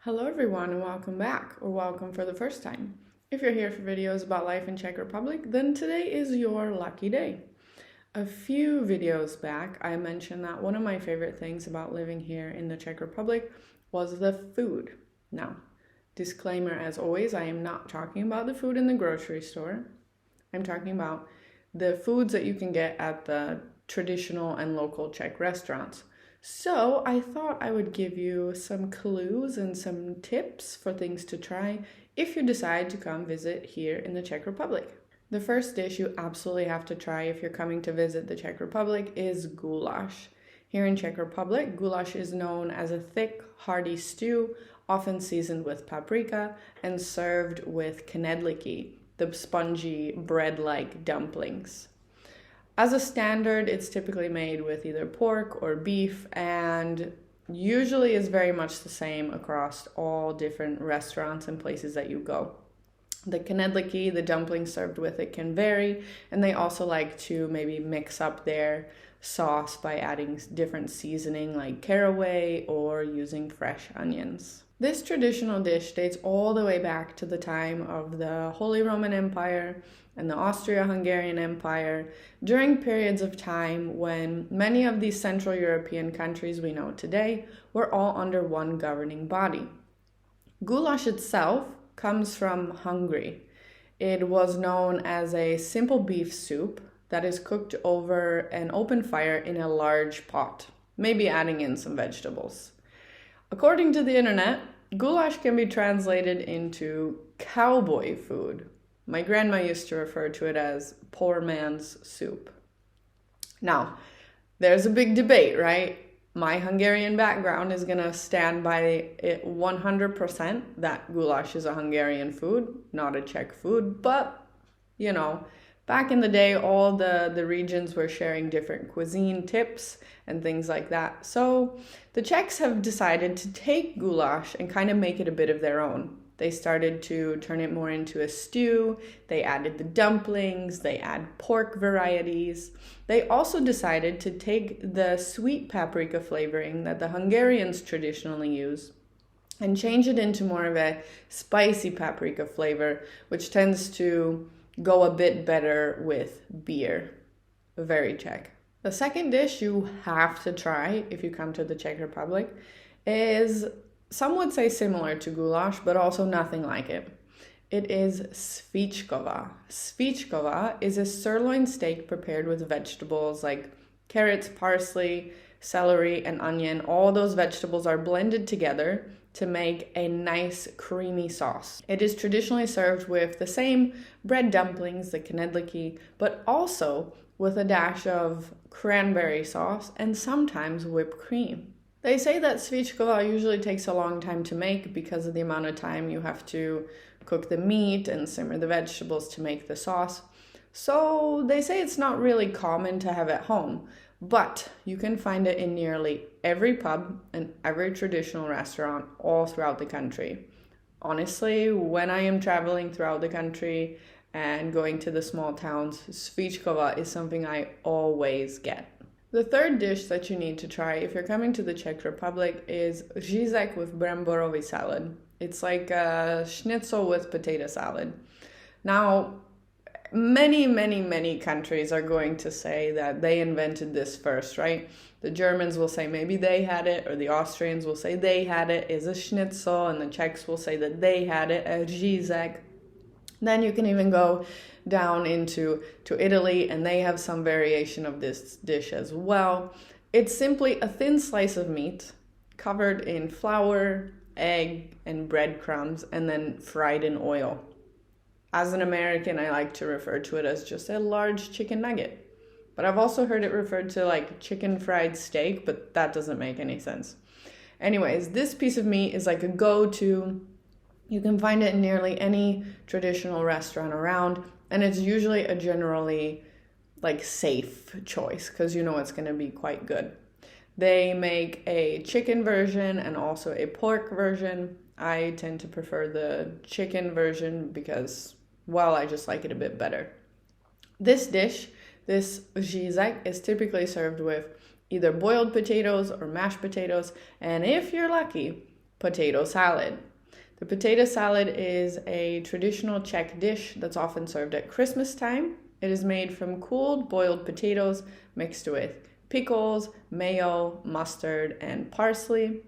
Hello everyone and welcome back, or welcome for the first time. If you're here for videos about life in Czech Republic, then today is your lucky day. A few videos back, I mentioned that one of my favorite things about living here in the Czech Republic was the food. Now, disclaimer as always, I am not talking about the food in the grocery store. I'm talking about the foods that you can get at the traditional and local Czech restaurants. So I thought I would give you some clues and some tips for things to try if you decide to come visit here in the Czech Republic. The first dish you absolutely have to try if you're coming to visit the Czech Republic is goulash. Here in Czech Republic, goulash is known as a thick, hearty stew, often seasoned with paprika and served with knedlíky, the spongy bread-like dumplings. As a standard, it's typically made with either pork or beef and usually is very much the same across all different restaurants and places that you go. The knedlíky, the dumplings served with it, can vary, and they also like to maybe mix up their sauce by adding different seasoning like caraway or using fresh onions. This traditional dish dates all the way back to the time of the Holy Roman Empire and the Austro-Hungarian Empire, during periods of time when many of these Central European countries we know today were all under one governing body. Goulash itself comes from Hungary. It was known as a simple beef soup that is cooked over an open fire in a large pot, maybe adding in some vegetables. According to the internet, goulash can be translated into cowboy food. My grandma used to refer to it as poor man's soup. Now, there's a big debate, right? My Hungarian background is going to stand by it 100% that goulash is a Hungarian food, not a Czech food. But, back in the day, all the regions were sharing different cuisine tips and things like that. So the Czechs have decided to take goulash and kind of make it a bit of their own. They started to turn it more into a stew. They added the dumplings. They add pork varieties. They also decided to take the sweet paprika flavoring that the Hungarians traditionally use and change it into more of a spicy paprika flavor, which tends to go a bit better with beer. Very Czech. The second dish you have to try if you come to the Czech Republic is, some would say, similar to goulash, but also nothing like it. It is Svíčková. Svíčková is a sirloin steak prepared with vegetables like carrots, parsley, celery, and onion. All those vegetables are blended together to make a nice creamy sauce. It is traditionally served with the same bread dumplings, the knedlíky, but also with a dash of cranberry sauce and sometimes whipped cream. They say that Svíčková usually takes a long time to make because of the amount of time you have to cook the meat and simmer the vegetables to make the sauce. So they say it's not really common to have at home, but you can find it in nearly every pub and every traditional restaurant all throughout the country. Honestly, when I am traveling throughout the country and going to the small towns, Svíčková is something I always get. The third dish that you need to try if you're coming to the Czech Republic is řízek with bramborový salad. It's like a schnitzel with potato salad. Now, many countries are going to say that they invented this first, right? The Germans will say maybe they had it, or the Austrians will say they had it as a schnitzel, and the Czechs will say that they had it as řízek. Then you can even go down to Italy, and they have some variation of this dish as well. It's simply a thin slice of meat covered in flour, egg, and breadcrumbs, and then fried in oil. As an American, I like to refer to it as just a large chicken nugget. But I've also heard it referred to like chicken fried steak, but that doesn't make any sense. Anyways, this piece of meat is like a go-to. You can find it in nearly any traditional restaurant around, and it's usually a generally like safe choice because you know it's going to be quite good. They make a chicken version and also a pork version. I tend to prefer the chicken version because, well, I just like it a bit better. This dish, this řízek, is typically served with either boiled potatoes or mashed potatoes, and if you're lucky, potato salad. The potato salad is a traditional Czech dish that's often served at Christmas time. It is made from cooled boiled potatoes mixed with pickles, mayo, mustard, and parsley.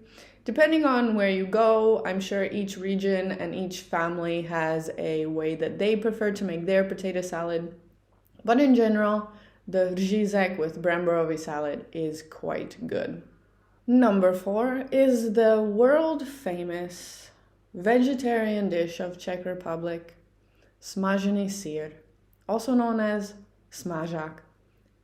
Depending on where you go, I'm sure each region and each family has a way that they prefer to make their potato salad. But in general, the řízek with Bramboráky salad is quite good. Number 4 is the world famous vegetarian dish of Czech Republic, smažený sír, also known as smažák.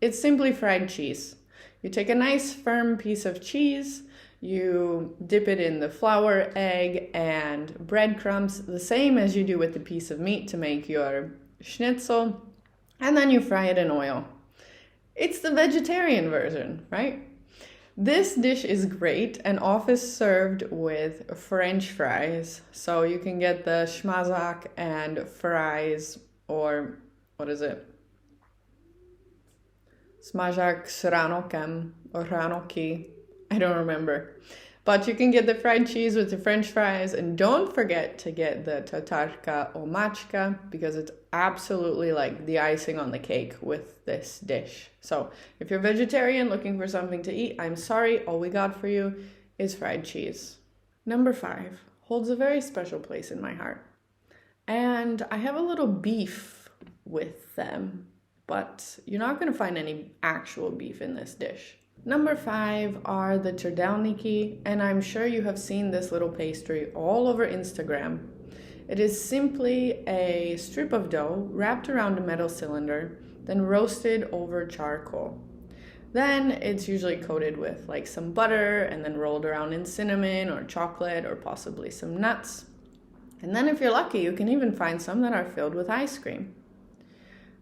It's simply fried cheese. You take a nice firm piece of cheese, you dip it in the flour, egg, and breadcrumbs, the same as you do with the piece of meat to make your Schnitzel, and then you fry it in oil. It's the vegetarian version, right? This dish is great and often served with French fries. So you can get the smažák and fries, or what is it? Smažák s ránokem or ránoky. I don't remember. But you can get the fried cheese with the French fries, and don't forget to get the tatarka or mačka, because it's absolutely like the icing on the cake with this dish. So if you're vegetarian looking for something to eat, I'm sorry, all we got for you is fried cheese. Number 5 holds a very special place in my heart. And I have a little beef with them, but you're not going to find any actual beef in this dish. Number 5 are the Trdelníky, and I'm sure you have seen this little pastry all over Instagram. It is simply a strip of dough wrapped around a metal cylinder, then roasted over charcoal. Then it's usually coated with like some butter and then rolled around in cinnamon or chocolate or possibly some nuts. And then if you're lucky, you can even find some that are filled with ice cream.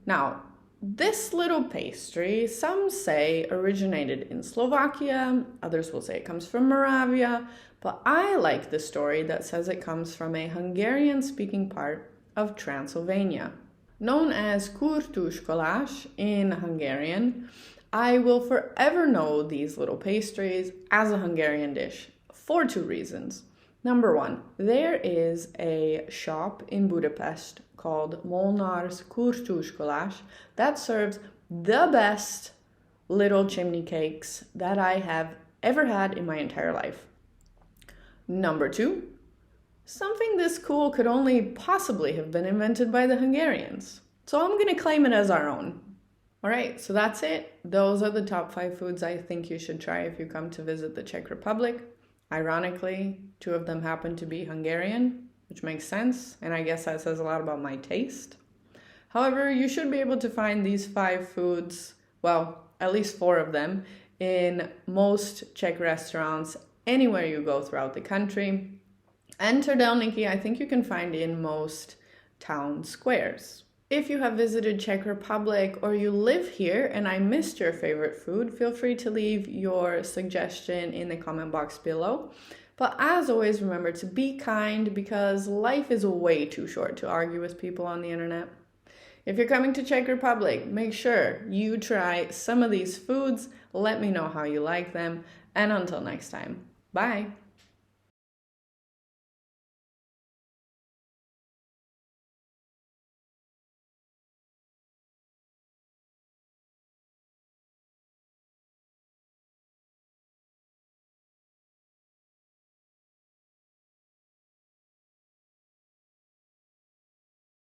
Now, this little pastry, some say originated in Slovakia, others will say it comes from Moravia, but I like the story that says it comes from a Hungarian-speaking part of Transylvania. Known as kurtus goulash in Hungarian, I will forever know these little pastries as a Hungarian dish for 2 reasons. Number 1, there is a shop in Budapest called Molnár's Kurtus Guláš that serves the best little chimney cakes that I have ever had in my entire life. Number 2, something this cool could only possibly have been invented by the Hungarians. So I'm going to claim it as our own. Alright, so that's it. Those are the top 5 foods I think you should try if you come to visit the Czech Republic. Ironically, 2 of them happen to be Hungarian, which makes sense, and I guess that says a lot about my taste. However, you should be able to find these 5 foods, well, at least 4 of them, in most Czech restaurants anywhere you go throughout the country. And Trdelníky, I think you can find in most town squares. If you have visited Czech Republic or you live here and I missed your favorite food, feel free to leave your suggestion in the comment box below. But as always, remember to be kind, because life is way too short to argue with people on the internet. If you're coming to Czech Republic, make sure you try some of these foods. Let me know how you like them. And until next time, bye!